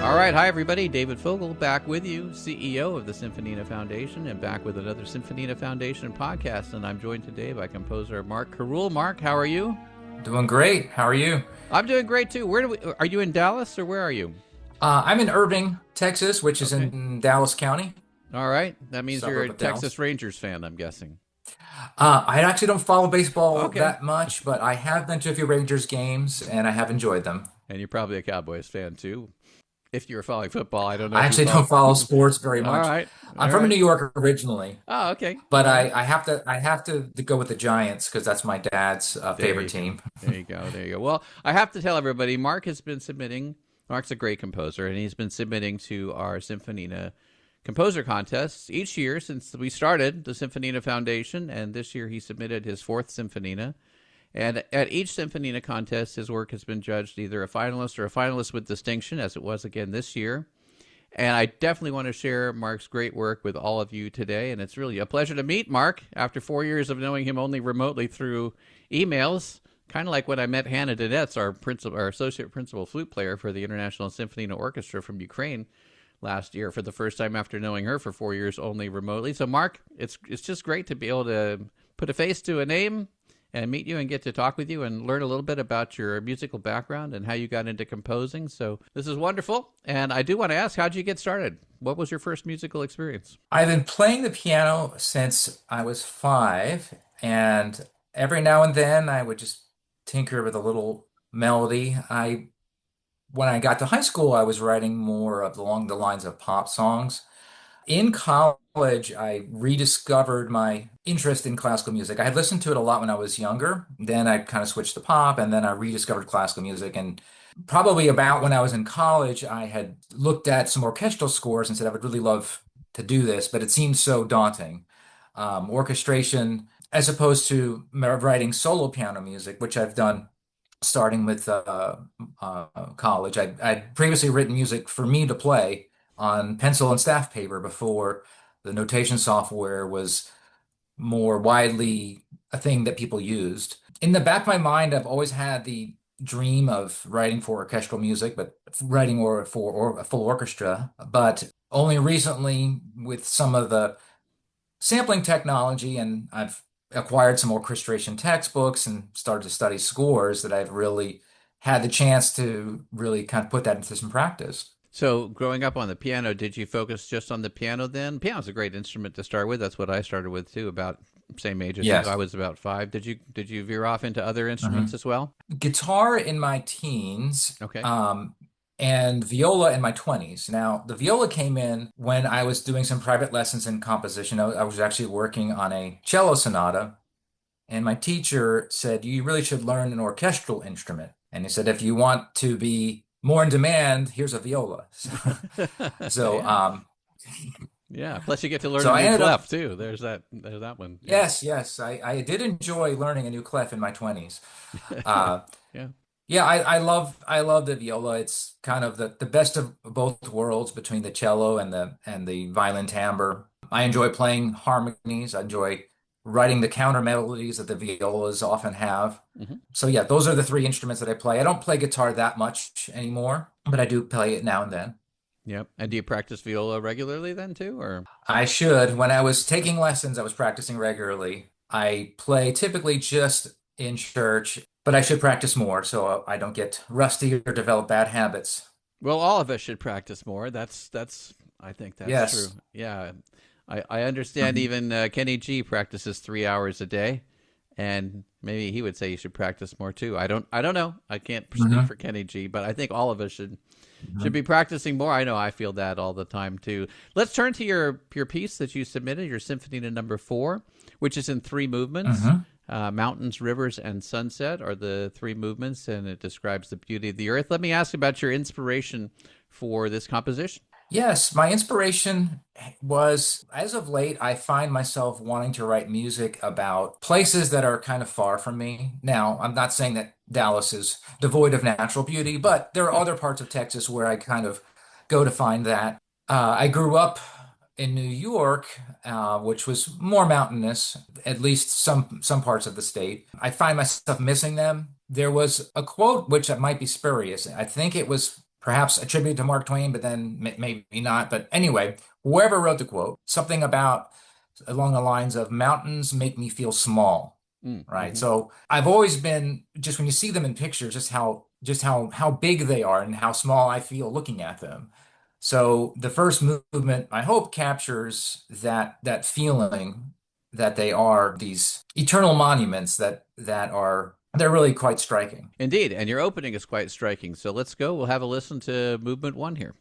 All right, hi everybody. David Fogel back with you, CEO of the Symphonina Foundation, and back with another Symphonina Foundation podcast. And I'm joined today by composer Marc Caroul. Marc, how are you? Doing great. How are you? I'm doing great too. Are you in Dallas or where are you? I'm in Irving, Texas, which is Okay. in Dallas County, All right. That means you're a suburb of Texas Dallas. Rangers fan, I'm guessing. I actually don't follow baseball Okay. that much, but I have been to a few Rangers games and I have enjoyed them. And you're probably a Cowboys fan too. If you're following football, I don't know I if you actually follow. don't follow sports very All much. right. I'm All from right. New York originally, Oh, okay. but All right. I have to go with the Giants because that's my dad's There favorite you go. team. There you go. There you go. Well, I have to tell everybody, Marc has been submitting. Marc's a great composer, and he's been submitting to our Symphonina composer contests each year since we started the Symphonina Foundation. And this year he submitted his fourth Symphonina. And at each Symphonina contest, his work has been judged either a finalist or a finalist with distinction, as it was again this year. And I definitely want to share Marc's great work with all of you today. And it's really a pleasure to meet Marc after 4 years of knowing him only remotely through emails. Kind of like when I met Hannah Donetz, our associate principal flute player for the International Symphony Orchestra from Ukraine last year, for the first time after knowing her for 4 years only remotely. So, Marc, it's just great to be able to put a face to a name and meet you and get to talk with you and learn a little bit about your musical background and how you got into composing. So this is wonderful. And I do want to ask, how'd you get started? What was your first musical experience? I've been playing the piano since I was 5, and every now and then I would just tinker with a little melody. When I got to high school, I was writing more of along the lines of pop songs. In college, I rediscovered my interest in classical music. I had listened to it a lot when I was younger. Then I kind of switched to pop, and then I rediscovered classical music. And probably about when I was in college, I had looked at some orchestral scores and said I would really love to do this, but it seemed so daunting. Orchestration, as opposed to writing solo piano music, which I've done starting with uh, college. I'd previously written music for me to play on pencil and staff paper before the notation software was more widely a thing that people used. In the back of my mind, I've always had the dream of writing for orchestral music, but writing for a full orchestra. But only recently, with some of the sampling technology, and I've acquired some orchestration textbooks and started to study scores, that I've really had the chance to really kind of put that into some practice. So, growing up on the piano, did you focus just on the piano then? Piano's a great instrument to start with. That's what I started with too, about same age as you. I Yes. was about 5. Did you veer off into other instruments Mhm. as well? Guitar in my teens, Okay. and viola in my 20s. Now, the viola came in when I was doing some private lessons in composition. I was actually working on a cello sonata, and my teacher said, "You really should learn an orchestral instrument." And he said, "If you want to be more in demand, here's a viola." So, Yeah. Yeah. Plus you get to learn so a I new ended up, clef too. There's that one. Yeah. yes, I did enjoy learning a new clef in my 20s. Uh, Yeah. Yeah, I love the viola. It's kind of the best of both worlds between the cello and the violin timbre. I enjoy playing harmonies. I enjoy writing the counter melodies that the violas often have. Hmm. So yeah, those are the three instruments that I play. I don't play guitar that much anymore, but I do play it now and then. Yep. And do you practice viola regularly then too, or? I should. When I was taking lessons, I was practicing regularly. I play typically just in church, but I should practice more so I don't get rusty or develop bad habits. Well, all of us should practice more. That's. I think that's true. Yes. Yeah. I understand Mhm. even Kenny G practices 3 hours a day, and maybe he would say you should practice more too. I don't know. I can't speak Mhm. for Kenny G, but I think all of us should Mhm. be practicing more. I know I feel that all the time too. Let's turn to your piece that you submitted, your Symphony number 4, which is in 3 movements. Mhm. Mountains, rivers, and sunset are the 3 movements, and it describes the beauty of the earth. Let me ask about your inspiration for this composition. Yes, my inspiration was, as of late, I find myself wanting to write music about places that are kind of far from me. Now, I'm not saying that Dallas is devoid of natural beauty, but there are other parts of Texas where I kind of go to find that. I grew up in New York, which was more mountainous, at least some parts of the state. I find myself missing them. There was a quote which might be spurious. I think it was perhaps attributed to Mark Twain, but then maybe not. But anyway, whoever wrote the quote, something about along the lines of mountains make me feel small, right? Mm-hmm. So I've always been just when you see them in pictures, just how big they are and how small I feel looking at them. So the first movement, I hope, captures that feeling that they are these eternal monuments that are they're really quite striking. Indeed, and your opening is quite striking. So let's go. We'll have a listen to movement one here.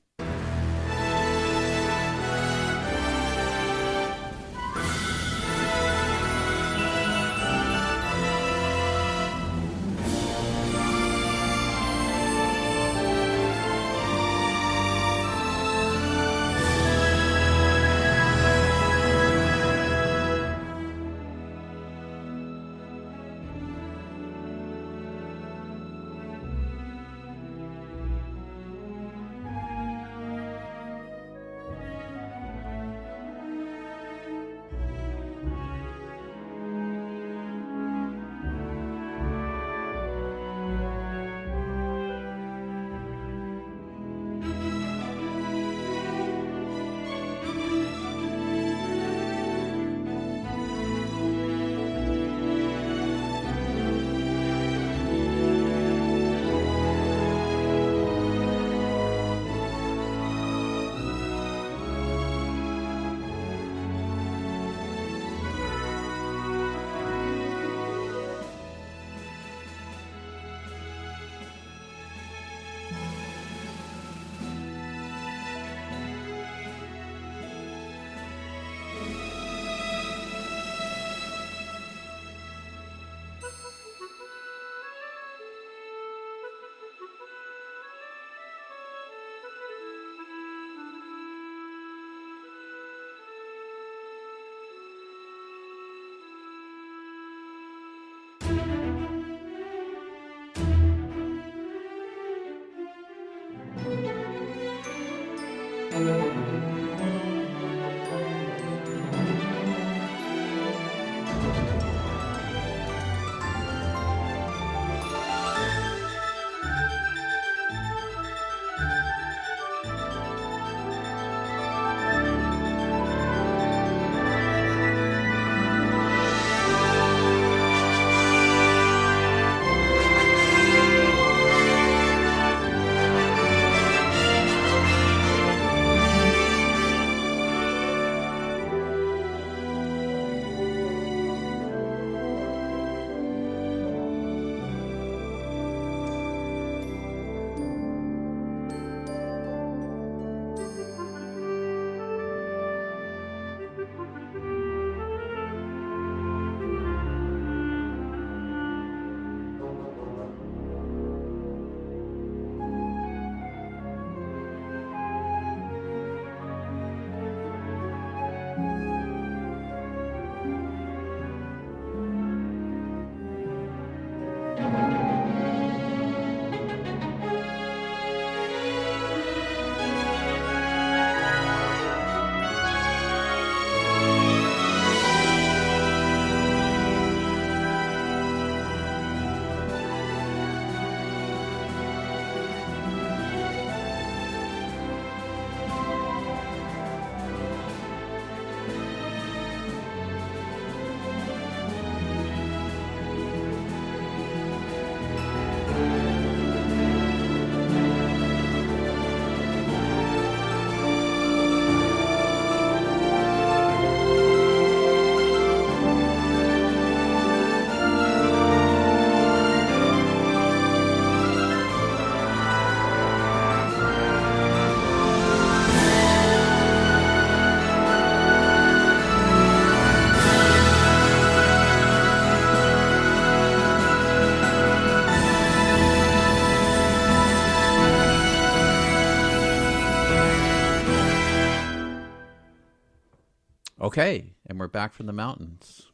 Okay, and we're back from the mountains.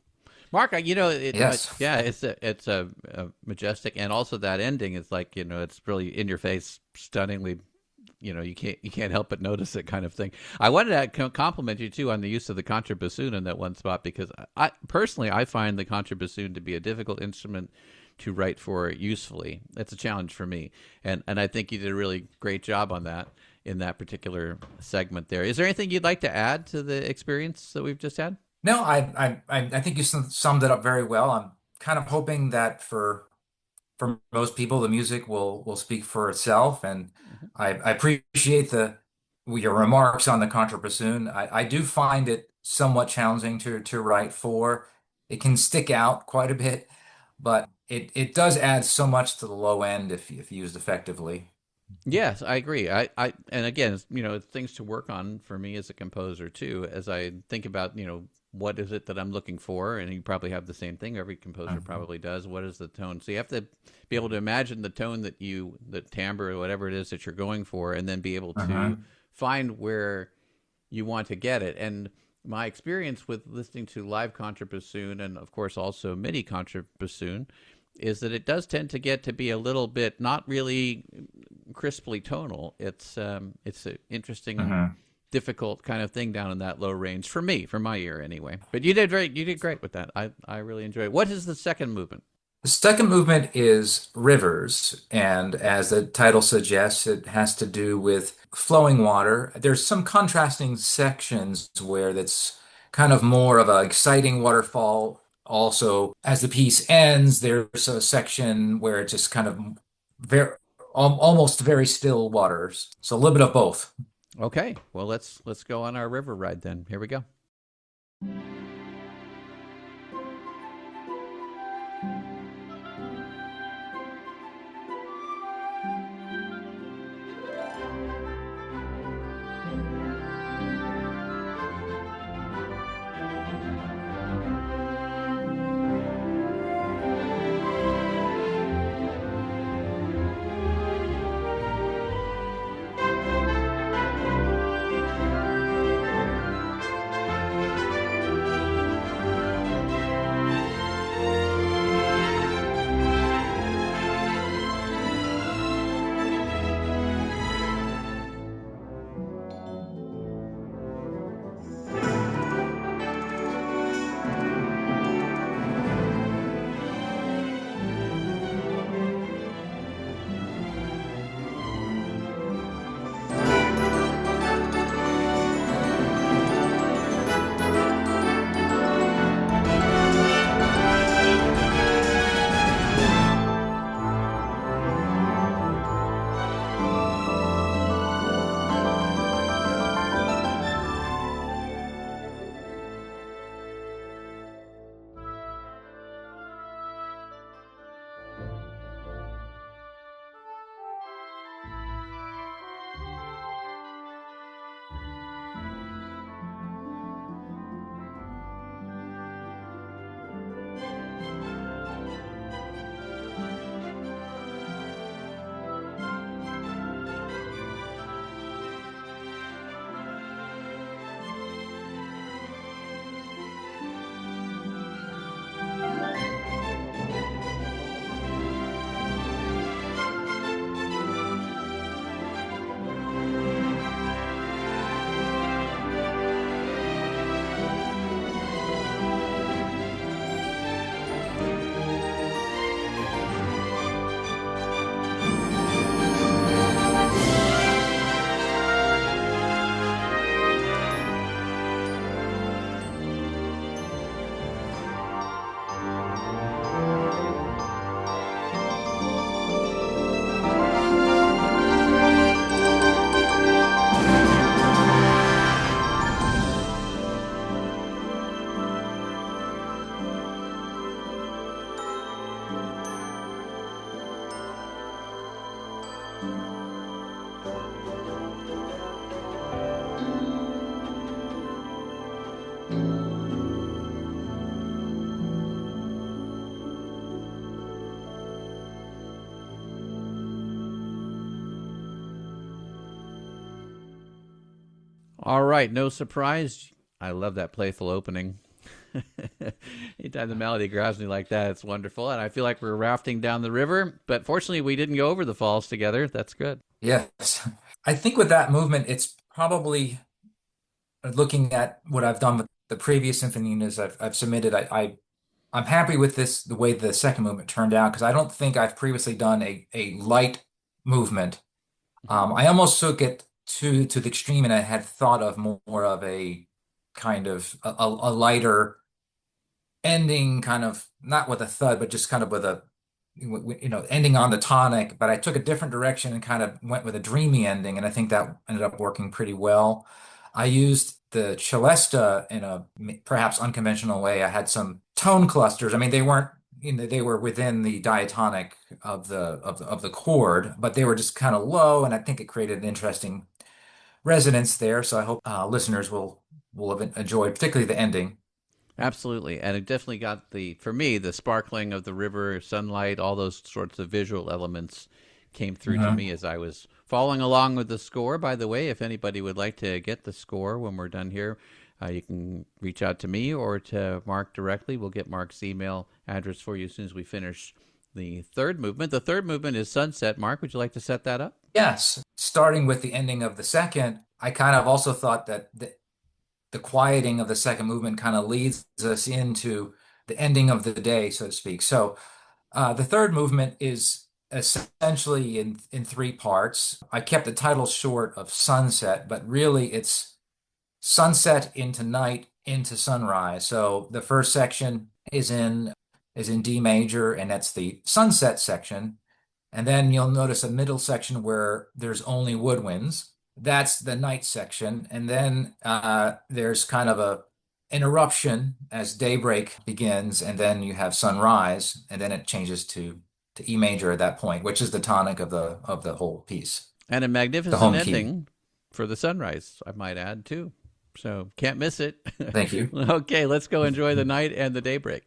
Mark, Yes. yeah, it's a majestic, and also that ending is like, it's really in your face, stunningly, you can't help but notice it, kind of thing. I wanted to compliment you too on the use of the contrabassoon in that one spot, because I personally I find the contrabassoon to be a difficult instrument to write for usefully. That's a challenge for me, and I think you did a really great job on that in that particular segment there. Is there anything you'd like to add to the experience that we've just had? No, I think you summed it up very well. I'm kind of hoping that for most people, the music will speak for itself, and Mhm. I appreciate the your remarks on the contrabassoon. I do find it somewhat challenging to write for. It can stick out quite a bit, but it does add so much to the low end if used effectively. Yes, I agree. And again, things to work on for me as a composer too, as I think about, what is it that I'm looking for? And you probably have the same thing. Every composer Mhm. probably does. What is the tone? So you have to be able to imagine the tone the timbre or whatever it is that you're going for, and then be able to Mhm. find where you want to get it. And my experience with listening to live contrabassoon and, of course, also MIDI contrabassoon is that it does tend to get to be a little bit not really crisply tonal. It's an interesting, Mhm. difficult kind of thing down in that low range for me, for my ear anyway. But you did great with that. I really enjoyed it. What is the second movement? The second movement is rivers, and as the title suggests, it has to do with flowing water. There's some contrasting sections where that's kind of more of an exciting waterfall. Also, as the piece ends, there's a section where it's just kind of very almost very still waters. So a little bit of both. Okay, well let's go on our river ride then. Here we go. All right, no surprise. I love that playful opening. Anytime the melody grabs me like that, it's wonderful. And I feel like we're rafting down the river, but fortunately, we didn't go over the falls together. That's good. Yes. I think with that movement, it's probably looking at what I've done with the previous symphonias I've submitted. I I'm happy with the way the second movement turned out, because I don't think I've previously done a light movement. Mhm. I almost took it to the extreme, and I had thought of more of a kind of a lighter ending, kind of not with a thud, but just kind of with a ending on the tonic. But I took a different direction and kind of went with a dreamy ending, and I think that ended up working pretty well. I used the celesta in a perhaps unconventional way. I had some tone clusters. I mean, they weren't, they were within the diatonic of the chord, but they were just kind of low, and I think it created an interesting resonance there. So I hope listeners will have enjoyed, particularly the ending. Absolutely. And it definitely got for me, the sparkling of the river, sunlight, all those sorts of visual elements came through to Mhm. me as I was following along with the score. By the way, if anybody would like to get the score when we're done here, you can reach out to me or to Mark directly. We'll get Mark's email address for you as soon as we finish the third movement. The third movement is Sunset. Mark, would you like to set that up? Yes, starting with the ending of the second, I kind of also thought that the quieting of the second movement kind of leads us into the ending of the day, so to speak. So the third movement is essentially in three parts. I kept the title short of Sunset, but really it's sunset into night into sunrise. So the first section is in D major, and that's the sunset section. And then you'll notice a middle section where there's only woodwinds. That's the night section. And then there's kind of a interruption as daybreak begins, and then you have sunrise, and then it changes to E major at that point, which is the tonic of the whole piece, And a the magnificent home key. ending for the sunrise, I might add, too. So can't miss it. Thank you. Okay, let's go enjoy the night and the daybreak.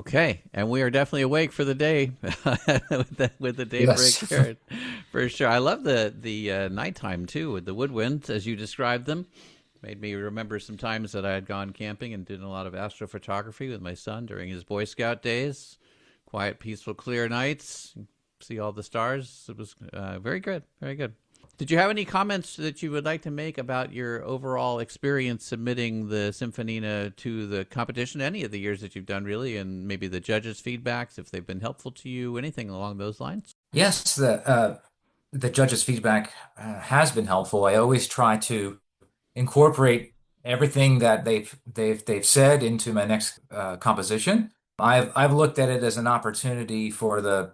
Okay, and we are definitely awake for the day with the daybreak Yes. here, for sure. I love the nighttime too with the woodwinds as you described them. Made me remember some times that I had gone camping and did a lot of astrophotography with my son during his Boy Scout days. Quiet, peaceful, clear nights. See all the stars. It was very good, very good. Did you have any comments that you would like to make about your overall experience submitting the Symphonina to the competition, any of the years that you've done, really, and maybe the judges' feedbacks, if they've been helpful to you, anything along those lines? Yes, the judges' feedback has been helpful. I always try to incorporate everything that they've said into my next composition. I've looked at it as an opportunity for the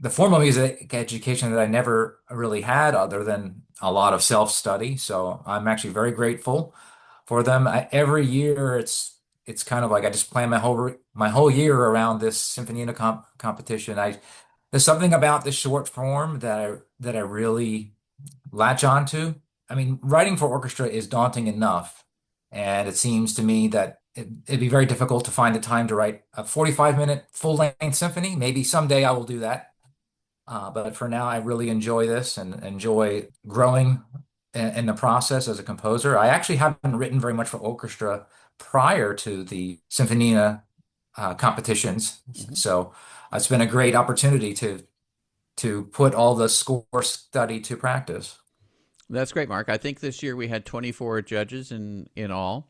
formal music education that I never really had, other than a lot of self-study. So I'm actually very grateful for them. Every year, it's kind of like I just plan my whole year around this Symphonina competition. I There's something about the short form that I really latch onto. I mean, writing for orchestra is daunting enough, and it seems to me that it'd be very difficult to find the time to write a 45-minute full-length symphony. Maybe someday I will do that. But for now, I really enjoy this and enjoy growing in the process as a composer. I actually haven't written very much for orchestra prior to the Symphonina competitions, Hmm. so it's been a great opportunity to put all the score study to practice. That's great, Mark. I think this year we had 24 judges in all,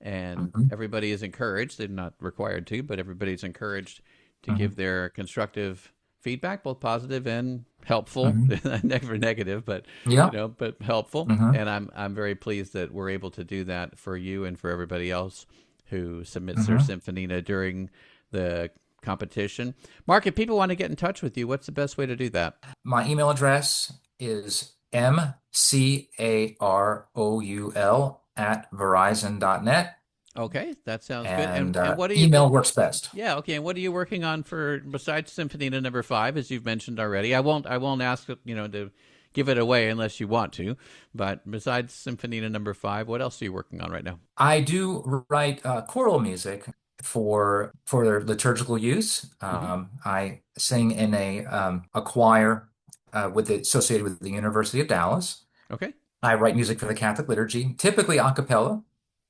and Mhm. everybody is encouraged. They're not required to, but everybody's encouraged to give Mhm. their constructive feedback, both positive and helpful. Mhm. Never negative, but Yeah. but helpful. Mhm. And I'm very pleased that we're able to do that for you and for everybody else who submits their Mhm. Symphonina during the competition. Mark, if people want to get in touch with you, what's the best way to do that? My email address is mcaroul@verizon.net, Okay, that sounds good. and And what are you? email works best. Yeah, okay. And what are you working on for besides Symphonina number five, as you've mentioned already? I won't ask to give it away unless you want to. But besides Symphonina number five, what else are you working on right now? I do write choral music for liturgical use. Hmm. I sing in a choir associated with the University of Dallas. Okay. I write music for the Catholic liturgy, typically a cappella.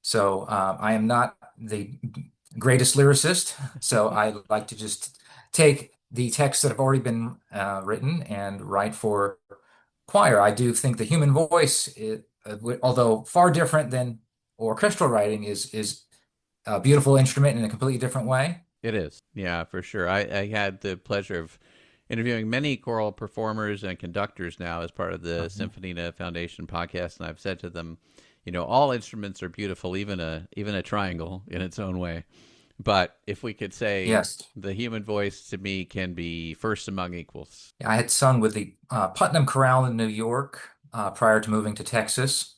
So I am not the greatest lyricist. So I like to just take the texts that have already been written and write for choir. I do think the human voice, although far different than orchestral writing, is a beautiful instrument in a completely different way. It is. Yeah, for sure. I had the pleasure of interviewing many choral performers and conductors now as part of the Mhm. Symphonina Foundation podcast, and I've said to them, all instruments are beautiful, even a triangle in its own way. But if we could say Yes. the human voice to me can be first among equals. I had sung with the Putnam Chorale in New York prior to moving to Texas.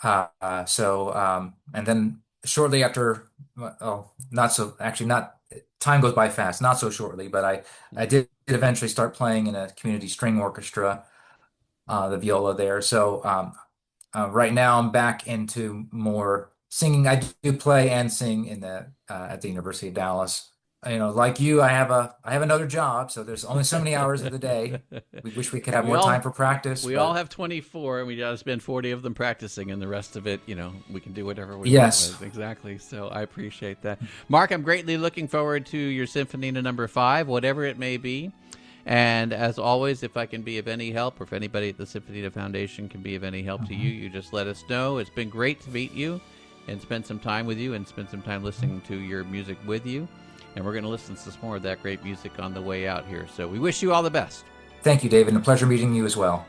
And then shortly after, oh, not so, actually, not, time goes by fast, not so shortly, but I did eventually start playing in a community string orchestra, the viola there. So right now I'm back into more singing. I do play and sing at the University of Dallas. Like you, I have another job, so there's only so many hours of the day. We wish we could have we more time all for practice, we all but have 24, and we got to spend 40 of them practicing, and the rest of it, we can do whatever we want yes. with. Exactly. So I appreciate that, Mark. I'm greatly looking forward to your Symphonina number five, whatever it may be. And as always, if I can be of any help, or if anybody at the Symphonina Foundation can be of any help to you, Mhm. you just let us know. It's been great to meet you and spend some time with you and spend some time listening to your music with you. And we're going to listen to some more of that great music on the way out here. So we wish you all the best. Thank you, David, and a pleasure meeting you as well.